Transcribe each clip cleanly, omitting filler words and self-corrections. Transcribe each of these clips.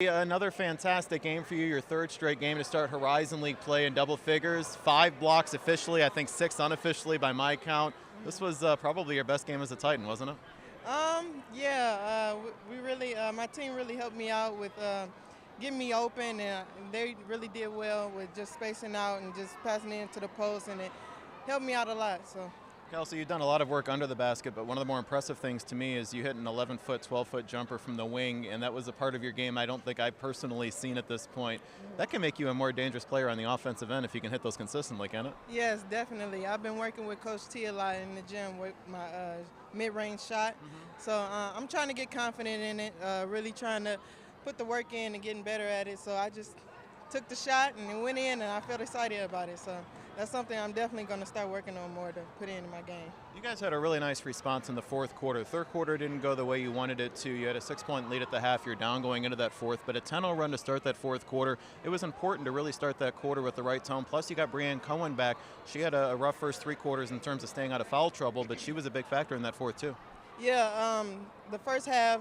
Another fantastic game for you, your third straight game to start Horizon League play in double figures. 5 blocks officially, I think 6 unofficially by my count. This was probably your best game as a Titan, wasn't it? Yeah, we really, my team really helped me out with getting me open, and they really did well with just spacing out and just passing it into the post, and it helped me out a lot. So. Kelsey, you've done a lot of work under the basket, but one of the more impressive things to me is you hit an 11-foot, 12-foot jumper from the wing, and that was a part of your game I don't think I've personally seen at this point. That can make you a more dangerous player on the offensive end if you can hit those consistently, can it? Yes, definitely. I've been working with Coach T a lot in the gym with my mid-range shot. So I'm trying to get confident in it, really trying to put the work in and getting better at it. So I just took the shot and it went in, and I felt excited about it. So that's something I'm definitely going to start working on more to put in my game. You guys had a really nice response in the fourth quarter. Third quarter didn't go the way you wanted it to. You had a 6-point lead at the half. You're down going into that fourth, but a 10-0 run to start that fourth quarter. It was important to really start that quarter with the right tone. Plus, you got Brianne Cohen back. She had a rough first 3 quarters in terms of staying out of foul trouble, but she was a big factor in that fourth, too. Yeah, the first half,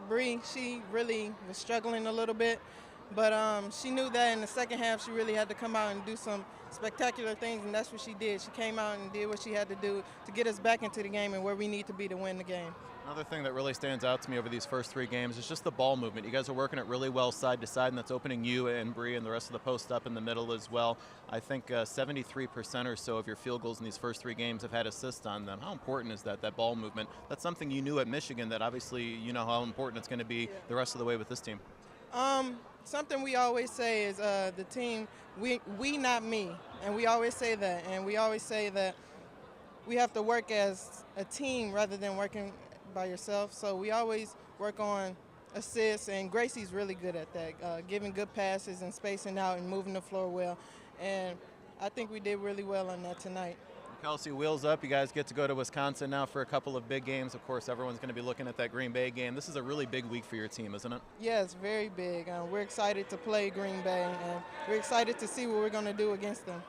Bree, she really was struggling a little bit. But she knew that in the second half she really had to come out and do some spectacular things, and that's what she did. She came out and did what she had to do to get us back into the game and where we need to be to win the game. Another thing that really stands out to me over these first 3 games is just the ball movement. You guys are working it really well side to side, and that's opening you and Bree and the rest of the post up in the middle as well. I think 73% or so of your field goals in these first 3 games have had assists on them. How important is that ball movement? That's something you knew at Michigan that obviously you know how important it's going to be the rest of the way with this team. Something we always say is the team, we not me, and we always say that, and we always say that we have to work as a team rather than working by yourself. So we always work on assists, and Gracie's really good at that, giving good passes and spacing out and moving the floor well, and I think we did really well on that tonight. Kelsey, wheels up. You guys get to go to Wisconsin now for a couple of big games. Of course, everyone's going to be looking at that Green Bay game. This is a really big week for your team, isn't it? Yes, very big. We're excited to play Green Bay, and we're excited to see what we're going to do against them.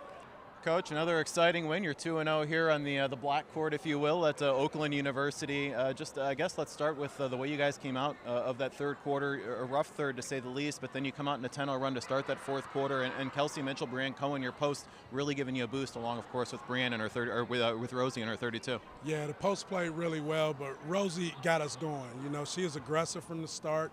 Coach, another exciting win. You're 2-0 here on the black court, if you will, at Oakland University. I guess let's start with the way you guys came out of that third quarter, a rough third to say the least, but then you come out in a 10-0 run to start that fourth quarter. And Kelsey Mitchell, Brianne Cohen, your post really giving you a boost, along, of course, with Brianne and her 30, or with Rosie and her 32. Yeah, the post played really well, but Rosie got us going. You know, she is aggressive from the start,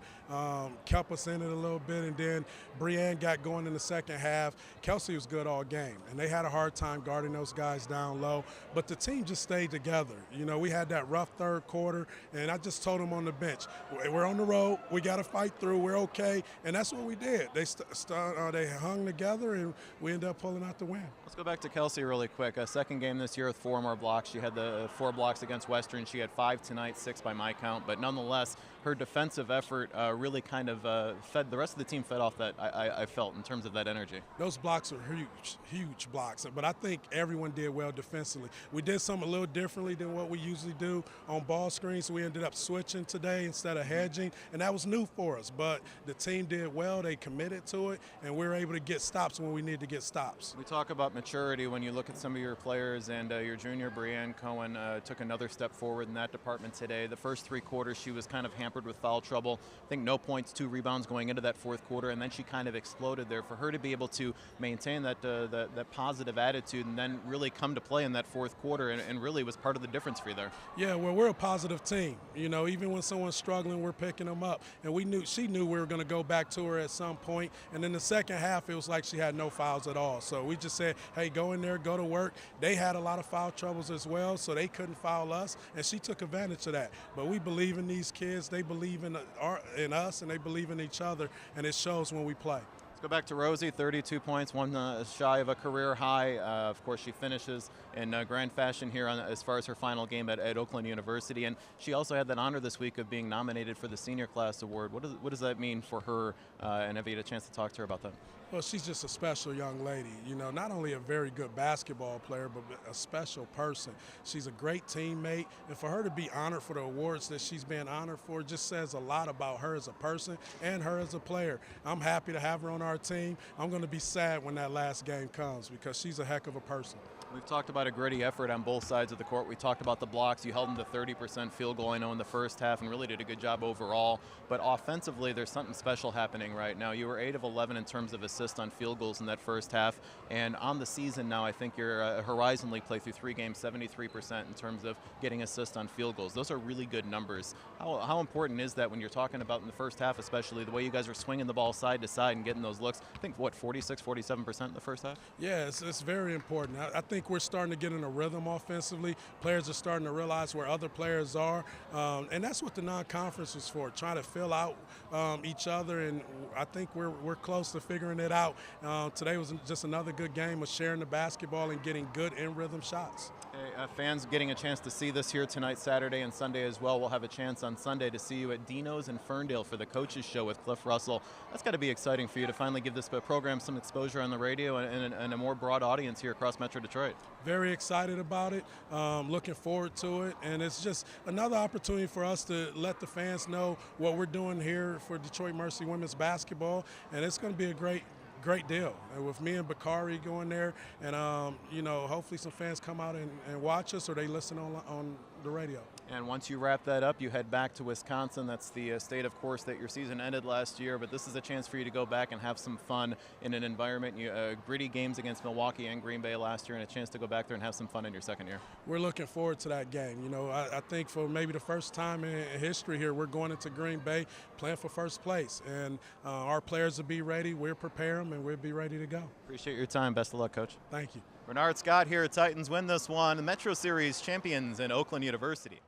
kept us in it a little bit, and then Brianne got going in the second half. Kelsey was good all game, and they had a hard time guarding those guys down low, but the team just stayed together. You know, we had that rough third quarter, and I just told them on the bench, we're on the road, we got to fight through, we're okay, and that's what we did. They hung together, and we ended up pulling out the win. Let's go back to Kelsey really quick. A second game this year with 4 more blocks. She had the 4 blocks against Western. She had 5 tonight, 6 by my count, but nonetheless, her defensive effort really kind of fed the rest of the team, fed off that, I felt, in terms of that energy. Those blocks are huge blocks, but I think everyone did well defensively. We did something a little differently than what we usually do on ball screens, so we ended up switching today instead of hedging, and that was new for us, but the team did well. They committed to it, and we were able to get stops when we needed to get stops. We talk about maturity when you look at some of your players, and your junior Brianne Cohen took another step forward in that department today. The first 3 quarters she was kind of hampered with foul trouble. I think no points, 2 rebounds going into that fourth quarter, and then she kind of exploded there. For her to be able to maintain that positive attitude and then really come to play in that fourth quarter and really was part of the difference for you there. Yeah, well, we're a positive team. You know, even when someone's struggling, we're picking them up. And she knew we were going to go back to her at some point. And in the second half, it was like she had no fouls at all. So we just said, hey, go in there, go to work. They had a lot of foul troubles as well, so they couldn't foul us. And she took advantage of that. But we believe in these kids. They believe in us, and they believe in each other. And it shows when we play. Go back to Rosie, 32 points, one shy of a career high. Of course, she finishes in grand fashion here as far as her final game at Oakland University. And she also had that honor this week of being nominated for the Senior Class Award. What does that mean for her? And have you had a chance to talk to her about that? Well, she's just a special young lady. You know, not only a very good basketball player, but a special person. She's a great teammate, and for her to be honored for the awards that she's been honored for just says a lot about her as a person and her as a player. I'm happy to have her on our our team. I'm going to be sad when that last game comes because she's a heck of a person. We've talked about a gritty effort on both sides of the court. We talked about the blocks. You held them to 30% field goal, I know, in the first half and really did a good job overall. But offensively, there's something special happening right now. You were 8 of 11 in terms of assists on field goals in that first half. And on the season now, I think you're Horizon League play through 3 games, 73% in terms of getting assists on field goals. Those are really good numbers. How important is that when you're talking about in the first half, especially the way you guys are swinging the ball side to side and getting those looks? I think, what, 46, 47% in the first half? Yeah, it's very important. I think we're starting to get in a rhythm offensively. Players are starting to realize where other players are, and that's what the non-conference was for, trying to fill out each other, and I think we're close to figuring it out. Today was just another good game of sharing the basketball and getting good in-rhythm shots. Hey, fans getting a chance to see this here tonight, Saturday and Sunday as well. We'll have a chance on Sunday to see you at Dino's in Ferndale for the Coaches Show with Cliff Russell. That's got to be exciting for you to finally give this program some exposure on the radio and a more broad audience here across Metro Detroit. Very excited about it, looking forward to it, and it's just another opportunity for us to let the fans know what we're doing here for Detroit Mercy women's basketball, and it's going to be a great deal. And with me and Bakari going there, and hopefully some fans come out and watch us, or they listen on the radio. And once you wrap that up, you head back to Wisconsin. That's the state, of course, that your season ended last year, but this is a chance for you to go back and have some fun in an environment. Gritty games against Milwaukee and Green Bay last year, and a chance to go back there and have some fun in your second year. We're looking forward to that game. I think for maybe the first time in history here, we're going into Green Bay playing for first place, and our players will be ready. We'll prepare them, and we'll be ready to go. Appreciate your time. Best of luck, Coach. Thank you. Bernard Scott here at Titans win this one. The Metro Series champions in Oakland University.